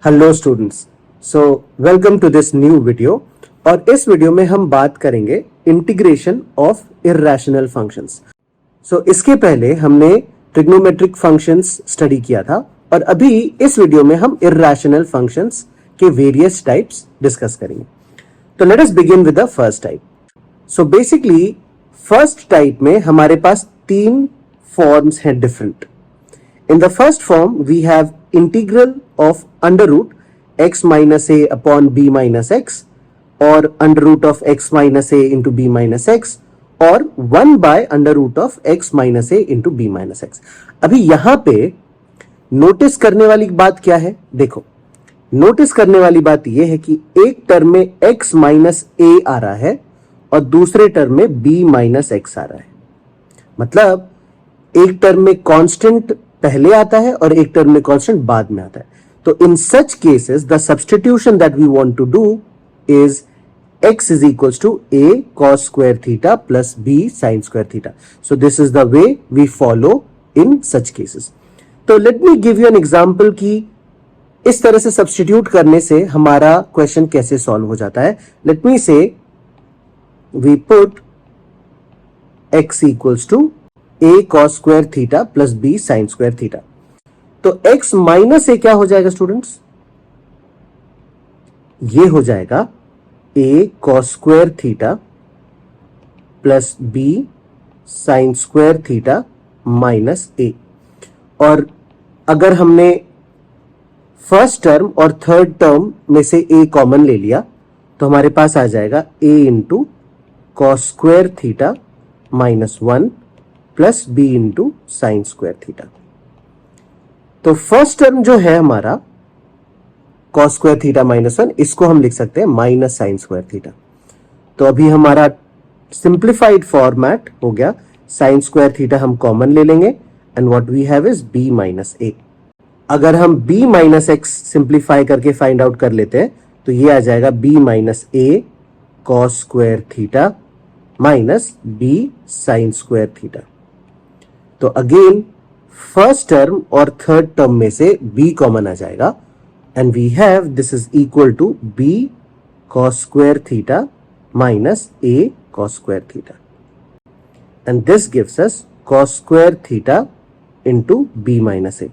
Hello students, so welcome to this new video. और इस video में हम बात करेंगे integration of irrational functions. So इसके पहले हमने ट्रिग्नोमेट्रिक फंक्शंस स्टडी किया था और अभी इस वीडियो में हम इर्रेशनल फंक्शंस के वेरियस टाइप्स डिस्कस करेंगे। तो let us begin with the first type. So basically first type में हमारे पास तीन फॉर्म्स हैं different. In the first form, we have integral of under root x minus a upon b minus x, or under root of x minus a into b minus x, और 1 by under root of x minus a into b minus x। अभी यहां पे notice करने वाली बात क्या है? देखो, नोटिस करने वाली बात यह है कि एक टर्म में x माइनस a आ रहा है और दूसरे टर्म में b माइनस x आ रहा है। मतलब एक टर्म में कांस्टेंट पहले आता है और एक टर्म में कांस्टेंट बाद में आता है। तो in such cases the substitution that we want to do is x is equals to a cos square theta plus b sin square theta. So this is the way we follow in such cases. तो let me give you an example कि इस तरह से substitute करने से हमारा question कैसे solve हो जाता है। Let me say we put x equals to a cos square theta plus b sin square theta। तो x माइनस a क्या हो जाएगा स्टूडेंट्स? ये हो जाएगा a cos square theta plus b sin square theta minus a। और अगर हमने फर्स्ट टर्म और थर्ड टर्म में से a कॉमन ले लिया तो हमारे पास आ जाएगा a into cos square theta minus 1 plus b into sine square theta. तो फर्स्ट टर्म जो है हमारा कॉस स्क्वायर थीटा माइनस 1, इसको हम लिख सकते हैं माइनस साइन स्क्वायर थीटा। तो अभी हमारा सिंप्लीफाइड फॉर्मेट हो गया। साइन स्क्वायर थीटा हम कॉमन ले लेंगे and what we have is b minus a. अगर हम b माइनस एक्स सिंप्लीफाई करके फाइंड आउट कर लेते हैं तो ये आ जाएगा b minus a cos square theta minus b sine square theta. तो अगेन फर्स्ट टर्म और थर्ड टर्म में से b कॉमन आ जाएगा and we have this is equal to b cos square theta minus a cos square theta and this gives us cos square theta into b minus a।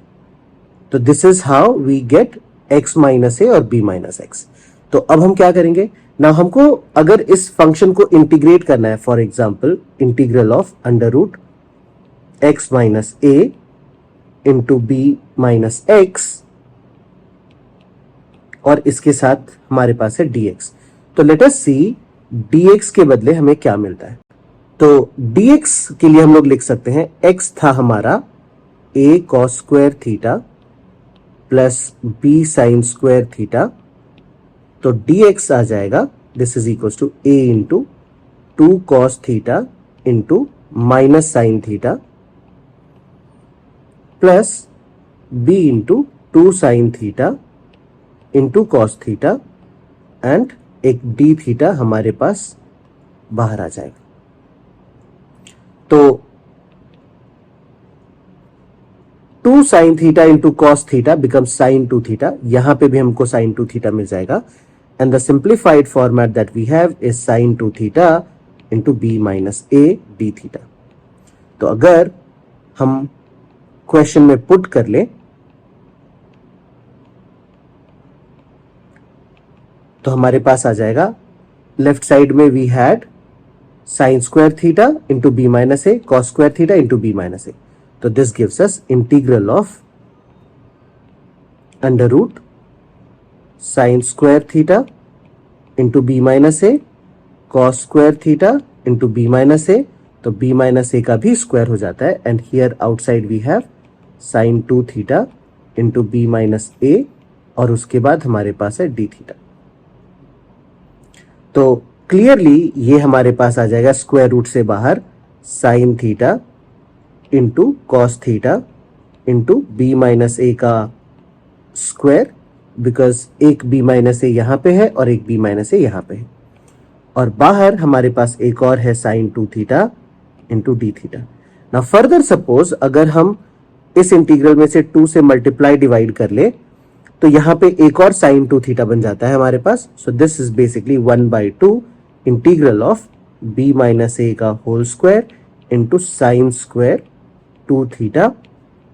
तो this is how we get x minus a और b minus x। तो अब हम क्या करेंगे ना, हमको अगर इस फंक्शन को इंटीग्रेट करना है, for example integral of under root x minus a into b minus x और इसके साथ हमारे पास है dx। तो लेट अस सी dx के बदले हमें क्या मिलता है। तो dx के लिए हम लोग लिख सकते हैं x था हमारा a cos square theta plus b sine square theta. तो dx आ जाएगा this is equal to a into 2 cos theta into minus sine theta plus b into 2 sine theta into cos theta and एक d theta हमारे पास बाहर आ जाएगा। तो 2 sine theta into cos theta becomes sine 2 theta. यहां पे भी हमको साइन 2 थीटा मिल जाएगा and the simplified format that we have is sine 2 theta into b minus a d theta. तो अगर हम क्वेश्चन में पुट कर ले तो हमारे पास आ जाएगा लेफ्ट साइड में we had sine square theta into b minus a cos square theta into b minus a। तो this gives us integral of under root sine square theta into b minus a cos square theta into b minus a। तो b minus a का भी square हो जाता है and here outside we have sine 2 theta into b minus a और उसके बाद हमारे पास है d थीटा। तो क्लियरली ये हमारे पास आ जाएगा स्क्वायर रूट से बाहर sign theta into cos theta into b minus a का स्क्वायर, बिकॉज एक b माइनस a यहां पे है और एक b माइनस a यहां पे है, और बाहर हमारे पास एक और है sine 2 theta into d theta. ना फर्दर सपोज अगर हम इस इंटीग्रल में से 2 से मल्टीप्लाई डिवाइड कर ले तो यहां पे एक और साइन 2 थीटा बन जाता है हमारे पास. So this is basically 1/2 integral of b minus a का whole square into sine square 2 theta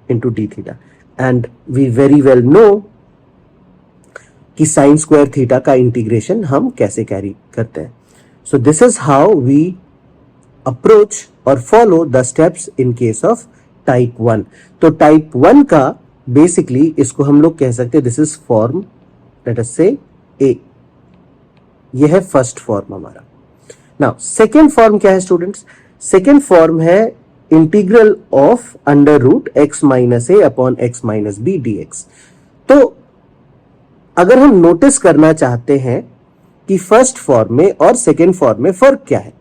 into d theta. And we very well know कि साइन स्क्वायर थीटा का इंटीग्रेशन हम कैसे कैरी करते हैं. So this is how we approach और follow the steps in case of type 1. तो type 1 का basically इसको हम लोग कह सकते हैं this is form, let us say A. यह है फर्स्ट फॉर्म हमारा. नाउ सेकेंड फॉर्म क्या है स्टूडेंट्स? सेकेंड फॉर्म है integral of under root x minus a upon x minus b d x. तो अगर हम नोटिस करना चाहते हैं कि फर्स्ट फॉर्म में और सेकेंड फॉर्म में फर्क क्या है,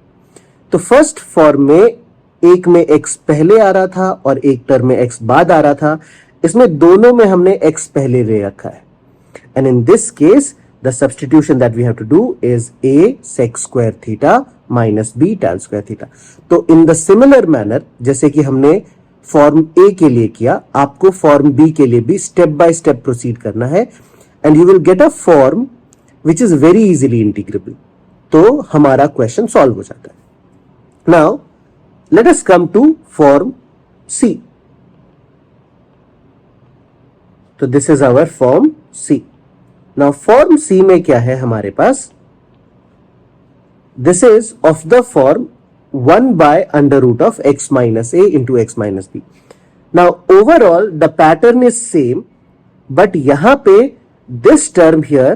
तो फर्स्ट फॉर्म में एक में x पहले आ रहा था और एक टर्म में x बाद आ रहा था. इसमें दोनों में हमने x पहले ले रखा है. And in this case the substitution that we have to do is a sec square theta minus b tan square theta. तो इन द सिमिलर मैनर जैसे कि हमने फॉर्म a के लिए किया, आपको फॉर्म b के लिए भी स्टेप बाय स्टेप प्रोसीड करना है and you will get a form which is very easily integrable. तो हमारा क्वेश्चन सॉल्व हो जाता है. Now, let us come to form C. तो this is our form C. Now, form C में क्या है हमारे पास? This is of the form 1 by under root of x minus a into x minus b. Now, overall, the pattern is same, but यहां पे this term here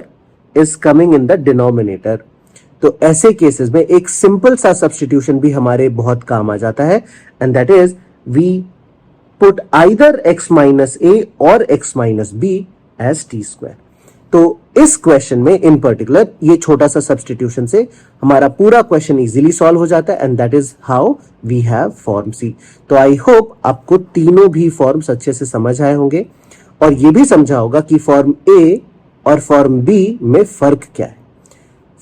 is coming in the denominator. तो ऐसे cases में एक simple सा substitution भी हमारे बहुत काम आ जाता है and that is we put either x minus a और x minus b as t square. तो इस क्वेश्चन में इन पर्टिकुलर ये छोटा सा सब्स्टिट्यूशन से हमारा पूरा क्वेश्चन इजीली सॉल्व हो जाता है and that is how we have form C. तो आई होप आपको तीनों भी फॉर्म्स अच्छे से समझ आए होंगे और ये भी समझा होगा कि फॉर्म ए और फॉर्म बी में फर्क क्या है.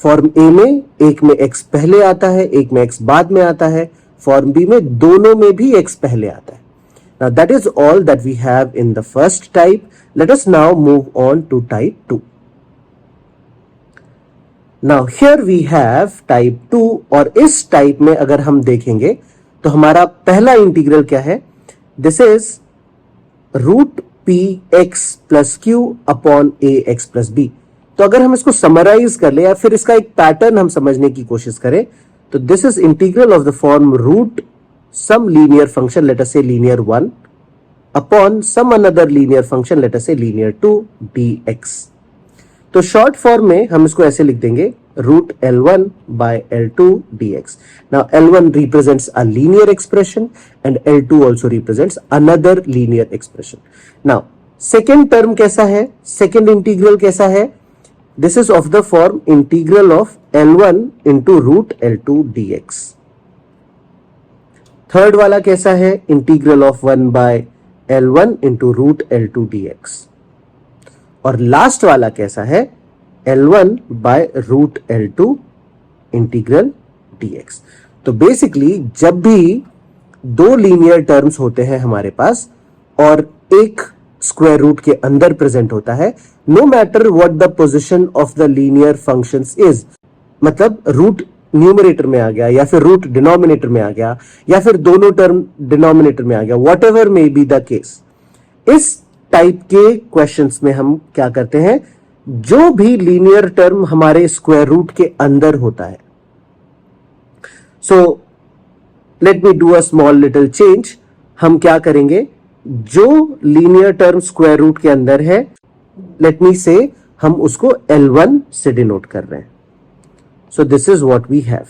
फॉर्म ए में एक में x पहले आता है, एक में x बाद में आता है. फॉर्म बी में दोनों में भी x पहले आता है. Now that is all that we have in the first type. Let us now move on to type 2. Now here we have type 2 और इस टाइप में अगर हम देखेंगे तो हमारा पहला इंटीग्रल क्या है? This is root p x plus q upon a x plus b. तो अगर हम इसको समराइज कर ले या फिर इसका एक पैटर्न हम समझने की कोशिश करें तो this is integral of the form root some linear function let us say linear 1 upon some another linear function let us say linear 2 dx. तो शॉर्ट फॉर्म में हम इसको ऐसे लिख देंगे root L1 by L2 dx. Now L1 represents a linear expression and L2 also represents another linear expression. Now second term कैसा है? Second integral कैसा है? This is of the form integral of L1 into root L2 dx. Third वाला कैसा है? Integral of 1 by L1 into root L2 dx. और last वाला कैसा है? L1 बाय रूट L2 इंटीग्रल dx. तो बेसिकली जब भी दो लीनियर टर्म्स होते हैं हमारे पास और एक स्क्वायर रूट के अंदर प्रेजेंट होता है, no matter what the position of the linear functions is, मतलब रूट न्यूमरेटर में आ गया या फिर रूट डिनोमिनेटर में आ गया या फिर दोनों टर्म डिनोमिनेटर में आ गया, what ever may be the case. इस टाइप के क्वेश्चंस में हम क्या करते हैं, जो भी लीनियर टर्म हमारे स्क्वायर रूट के अंदर होता है, so let me do a small little change. हम क्या करेंगे, जो लीनियर टर्म स्क्वायर रूट के अंदर है, लेट मी से हम उसको L1 से डिनोट कर रहे हैं. So this is what we have.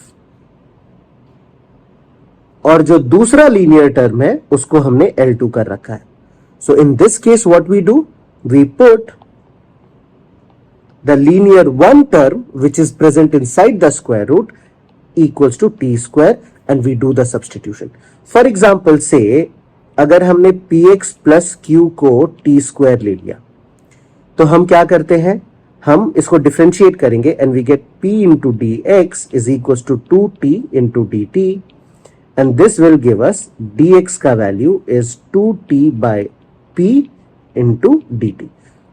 और जो दूसरा लीनियर टर्म है उसको हमने L2 कर रखा है. So in this case what we do, we put the linear one term which is present inside the square root equals to t square and we do the substitution. For example say अगर हमने px plus q को t square ले लिया तो हम क्या करते हैं, हम इसको डिफरेंशिएट करेंगे and we get p into d x is equal to 2t into d t and this will give us dx का value is 2t by p into d t.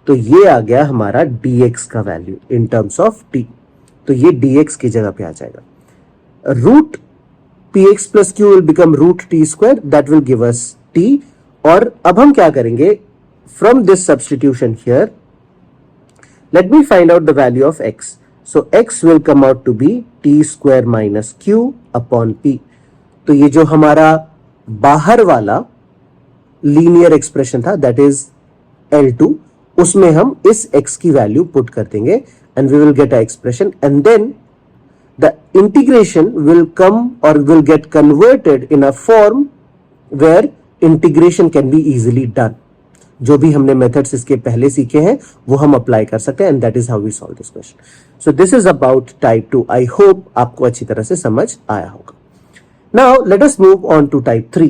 तो ये आ गया हमारा dx का value in terms of t। तो ये dx की जगह पे आ जाएगा। Root px plus q will become root t square, that will give us t। और अब हम क्या करेंगे, from this substitution here let me find out the value of x. So x will come out to be t square minus q upon p। तो ये जो हमारा बाहर वाला लीनियर एक्सप्रेशन था दैट इज L2, उसमें हम इस x की वैल्यू पुट कर देंगे and we will get a expression and then the integration will come और will get converted in a form where integration can be easily done. जो भी हमने मेथड्स इसके पहले सीखे हैं वो हम अप्लाई कर सकते हैं and that is how we solve this question. So this is about type 2। I hope आपको अच्छी तरह से समझ आया होगा। Now let us move on to type 3।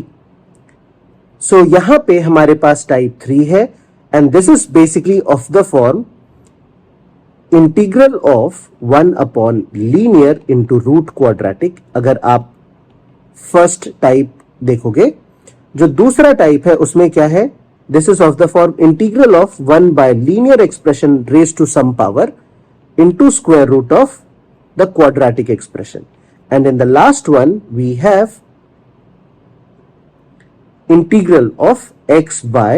So यहां पे हमारे पास टाइप 3 है and this is basically of the form integral of 1 upon linear into root quadratic. अगर आप फर्स्ट टाइप देखोगे, जो दूसरा टाइप है उसमें क्या है, this is of the form integral of 1 by linear expression raised to some power into square root of the quadratic expression, and in the last one we have integral of x by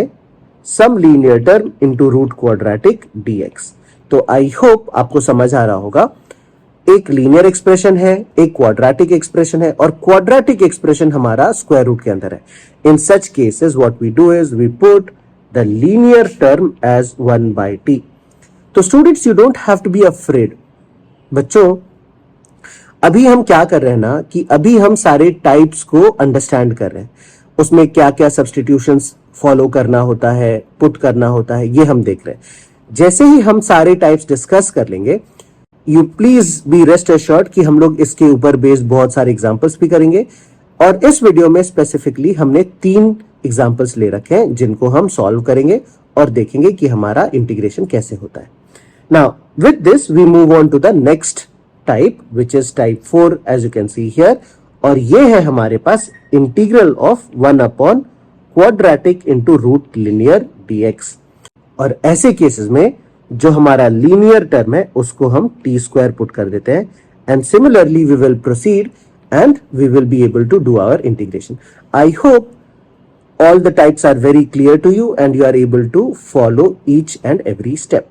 some linear term into root quadratic dx। तो I hope आपको समझ आ रहा होगा, एक linear expression है, एक quadratic expression है और क्वाड्रेटिक एक्सप्रेशन हमारा स्क्वायर रूट के अंदर है। In such cases what we do is we put the linear term as 1 by t। तो students you don't have to be afraid. बच्चों अभी हम क्या कर रहे हैं ना कि अभी हम सारे टाइप्स को अंडरस्टैंड कर रहे हैं, उसमें क्या क्या सब्स्टिट्यूशंस फॉलो करना होता है, पुट करना होता है, ये हम देख रहे हैं। जैसे ही हम सारे टाइप्स डिस्कस कर लेंगे, you please be rest assured कि हम लोग इसके ऊपर बेस्ड बहुत सारे एग्जांपल्स भी करेंगे और इस वीडियो में स्पेसिफिकली हमने 3 एग्जांपल्स ले रखे हैं जिनको हम सॉल्व करेंगे और देखेंगे कि हमारा इंटीग्रेशन कैसे होता है। Now with this we move on to the next type which is type 4 as you can see here, और ये है हमारे पास integral of 1 upon quadratic into root linear dx। और ऐसे केसेस में जो हमारा लीनियर टर्म है उसको हम टी स्क्वायर पुट कर देते हैं and similarly we will proceed and we will be able to do our integration. I hope all the types are very clear to you and you are able to follow each and every step.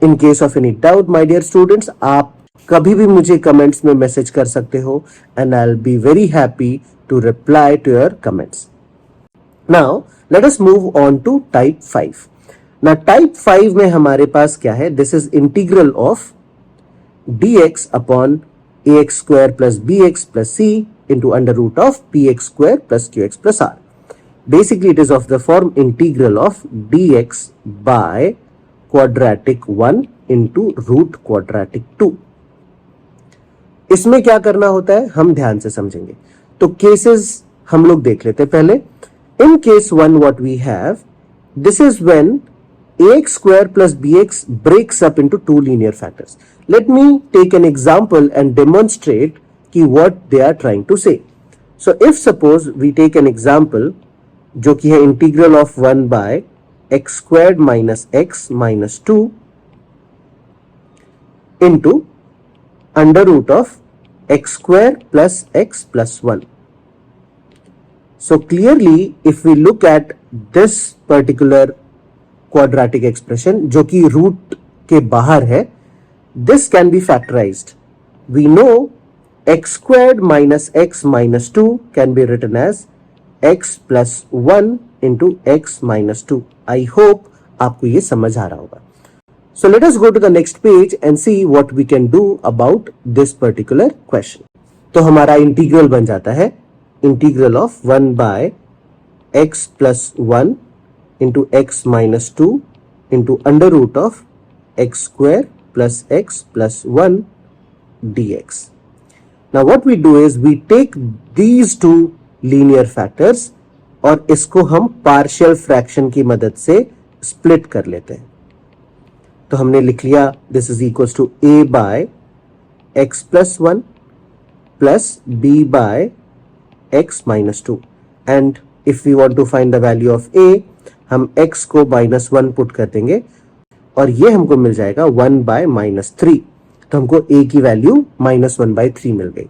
In case of any doubt my dear students, आप कभी भी मुझे comments में message कर सकते हो and I'll be very happy to reply to your comments. Now let us move on to type 5. Now type 5 में हमारे पास क्या है, this is integral of dx upon ax square plus bx plus c into under root of px square plus qx plus r. Basically it is of the form integral of dx by quadratic 1 into root quadratic 2। इसमें क्या करना होता है हम ध्यान से समझेंगे। तो केसेस हम लोग देख लेते हैं पहले। In case 1 what we have, this is when ax square plus bx breaks up into 2 linear factors. Let me take an example and demonstrate कि what they are trying to say. So if suppose we take an example जो कि है integral of 1 by x squared minus x minus 2 into under root of x square plus x plus 1। So clearly if we look at this particular quadratic expression जो कि root के बाहर है, this can be factorised. We know x squared minus x minus 2 can be written as x plus 1 into x minus 2। I hope आपको ये समझ आ रहा होगा। So let us go to the next page and see what we can do about this particular question। तो हमारा integral बन जाता है integral of 1 by x plus 1 into x minus 2 into under root of x square plus x plus 1 dx। Now what we do is we take these two linear factors और इसको हम partial fraction की मदद से split कर लेते हैं। तो हमने लिख लिया this is equals to a by x plus 1 plus b by x minus 2 and if we want to find the value of a, हम x को -1 पुट कर देंगे और ये हमको मिल जाएगा 1/-3, तो हमको a की वैल्यू -1/3 मिल गई।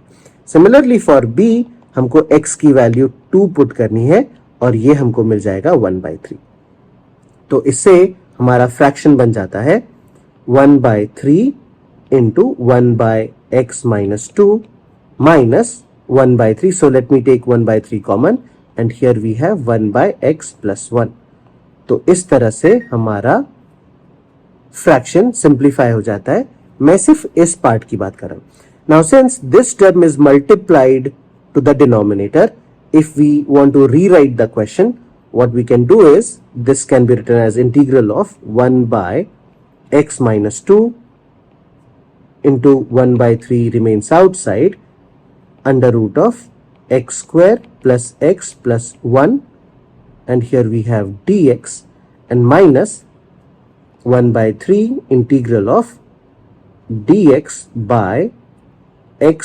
सिमिलरली फॉर b हमको x की वैल्यू 2 पुट करनी है और ये हमको मिल जाएगा 1/3। तो इससे हमारा फ्रैक्शन बन जाता है 1/3 into 1/x-2 minus 1/3. So let me take 1/3 common and here we have 1/x+1. तो इस तरह से हमारा फ्रैक्शन सिंप्लीफाई हो जाता है। मैं सिर्फ इस पार्ट की बात कर रहा हूं। Now since this term is multiplied to the denominator, if we want to rewrite the question, what we can do is this can be written as integral of 1/x-2 into 1/3 remains outside under root of x square plus x plus 1, and here we have dx, and minus 1/3 integral of dx by x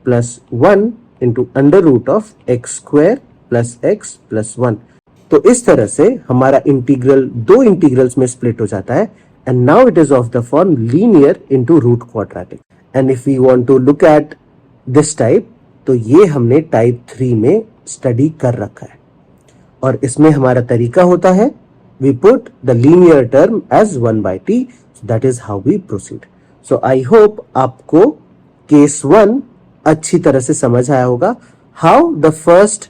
plus 1 into under root of x square plus x plus 1. तो इस तरह से हमारा integral दो integrals में split हो जाता है, and now it is of the form linear into root quadratic. And if we want to look at this type, तो ये हमने टाइप 3 में स्टडी कर रखा है और इसमें हमारा तरीका होता है we put the linear term as 1/t, so that is how we proceed. So I hope आपको केस 1 अच्छी तरह से समझ आया होगा, how the first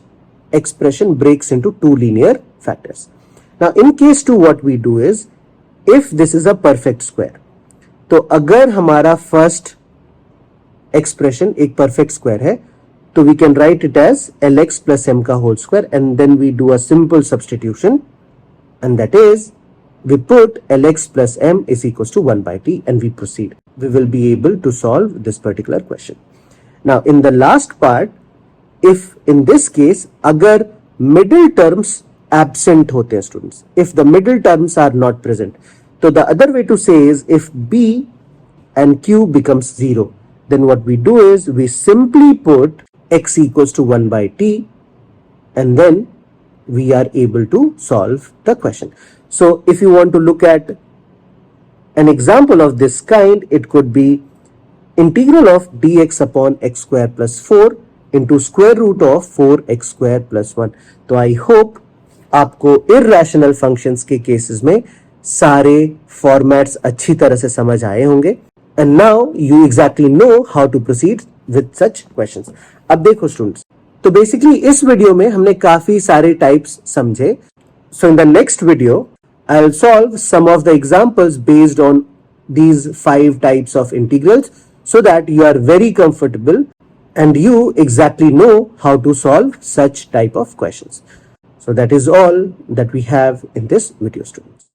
expression breaks into two linear factors. Now in case 2 what we do is, if this is a perfect square, तो अगर हमारा फर्स्ट एक्सप्रेशन एक परफेक्ट स्क्वायर है तो we can write it as lx plus m का whole square, and then we do a simple substitution, and that is we put lx plus m is equals to 1/t and we proceed. We will be able to solve this particular question. Now in the last part, if in this case अगर middle terms absent होते हैं students, if the middle terms are not present, so the other way to say is if b and q becomes 0, then what we do is we simply put x equals to 1/t and then we are able to solve the question. So if you want to look at an example of this kind, it could be integral of dx upon x square plus 4 into square root of 4x square plus 1. तो I hope आपको irrational functions के cases में सारे formats अच्छी तरह से समझ आए होंगे, and now you exactly know how to proceed with such questions. अब देखो students, तो बेसिकली इस वीडियो में हमने काफी सारे टाइप्स समझे. So in the next video I will solve some of the examples based on these 5 types of integrals so that you are very comfortable and you exactly know how to solve such type of questions. So that is all that we have in this video, students.